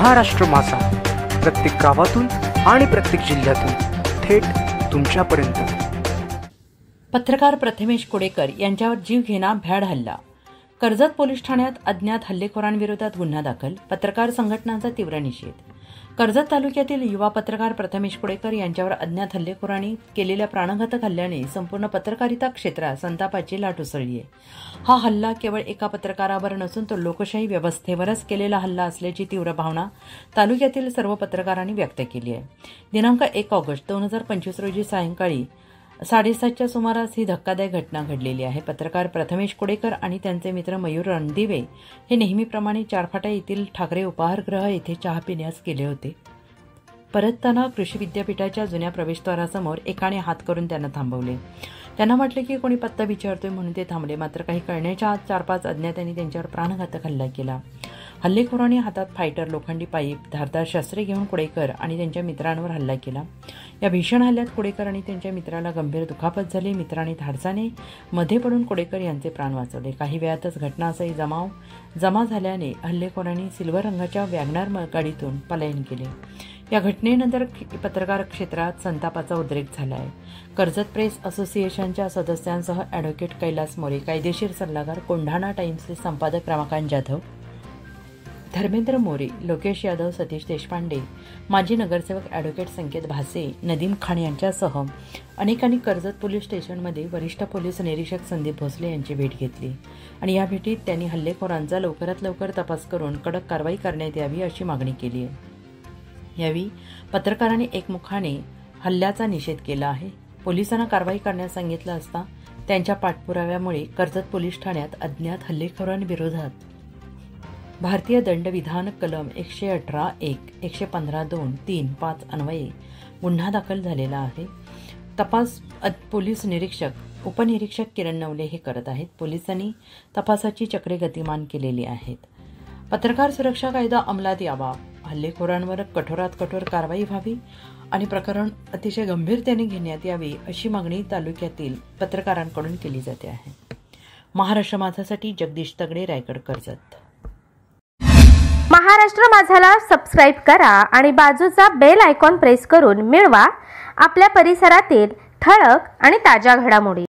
महाराष्ट्र माझा, प्रत्येक गावातून आणि प्रत्येक जिल्ह्यातून थेट तुमच्यापर्यंत। पत्रकार प्रथमेश कोडेकर यांच्यावर जीवघेणा भ्याड हल्ला। कर्जत पोलीस ठाण्यात अज्ञात हल्लेखोरांविरोधात गुन्हा दाखल। पत्रकार संघटनांचा तीव्र निषेध। कर्जत तालुक्यातील युवा पत्रकार प्रथमेश कोडेकर यांच्यावर अज्ञात हल्लेखोरांनी केलेल्या प्राणघातक हल्ल्याने संपूर्ण पत्रकारिता क्षेत्रात संतापाची लाट उसळली आहे। हा हल्ला केवळ एका पत्रकारावर नसून तो लोकशाही व्यवस्थेवरच केलेला हल्ला असल्याची तीव्र भावना तालुक्यातील सर्व पत्रकारांनी व्यक्त केली आहे। दिनांक 1 ऑगस्ट 2025 रोजी सायंकाळी 7:30च्या सुमारास ही धक्कादायक घटना घडलेली आहे। पत्रकार प्रथमेश कोडेकर आणि त्यांचे मित्र मयूर रणदिवे हे नेहमीप्रमाणे चारफाटा येथील ठाकरे उपाहारगृह येथे चहा पिण्यास गेले होते। परतताना कृषी विद्यापीठाच्या जुन्या प्रवेशद्वारासमोर एकाने हात करून त्यांना थांबवले। त्यांना वाटले की कोणी पत्ता विचारतोय म्हणून ते थांबले, मात्र काही कळण्याच्या आत 4-5 अज्ञातांनी त्यांच्यावर प्राणघातक हल्ला केला। हल्लेखोरांनी हातात फायटर, लोखंडी पाईप, धारदार शस्त्रे घेऊन कोडेकर आणि त्यांच्या मित्रांवर हल्ला केला। या भीषण हल्ल्यात कोडेकर आणि त्यांच्या मित्राला गंभीर दुखापत झाली। मित्रांनी धाडसाने मध्ये पडून कोडेकर यांचे प्राण वाचवले। काही वेळातच घटनास्थळी जमा झाल्याने हल्लेखोरांनी सिल्वर रंगाच्या वॅगनार गाडीतून पलायन केले। या घटनेनंतर पत्रकार क्षेत्रात संतापाचा उद्रेक झाला आहे। कर्जत प्रेस असोसिएशनच्या सदस्यांसह ॲडव्होकेट कैलास मोरे, कायदेशीर सल्लागार, कोंढाणा टाइम्सचे संपादक रमाकांत जाधव, धर्मेंद्र मोरे, लोकेश यादव, सतीश देशपांडे, माजी नगरसेवक ॲडव्होकेट संकेत भासे, नदीम खान यांच्यासह अनेकांनी कर्जत पोलीस स्टेशनमध्ये वरिष्ठ पोलीस निरीक्षक संदीप भोसले यांची भेट घेतली आणि या भेटीत त्यांनी हल्लेखोरांचा लवकरात लवकर तपास करून कडक कारवाई करण्यात यावी अशी मागणी केली आहे। यावेळी पत्रकारांनी एकमुखाने हल्ल्याचा निषेध केला आहे। पोलिसांना कारवाई करण्यास सांगितलं असता त्यांच्या पाठपुराव्यामुळे कर्जत पोलीस ठाण्यात अज्ञात हल्लेखोरांविरोधात भारतीय दंडविधान कलम 118(1), 115(2), 3, 5 अन्वये गुन्हा दाखल झालेला आहे। तपास पोलीस निरीक्षक उपनिरीक्षक किरण नवले हे करत आहेत। पोलिसांनी तपासाची चक्रे गतिमान केलेली आहेत। पत्रकार सुरक्षा कायदा अंमलात यावा, हल्लेखोरांवर कठोरात कठोर कारवाई व्हावी आणि प्रकरण अतिशय गंभीरतेने घेण्यात यावे अशी मागणी तालुक्यातील पत्रकारांकडून केली जाते आहे। महाराष्ट्र माझासाठी जगदीश तगडे, रायगड, कर्जत। महाराष्ट्र माझाला सबस्क्राईब करा आणि बाजूचा बेल आयकॉन प्रेस करून मिळवा आपल्या परिसरातील ठळक आणि ताज्या घडामोडी।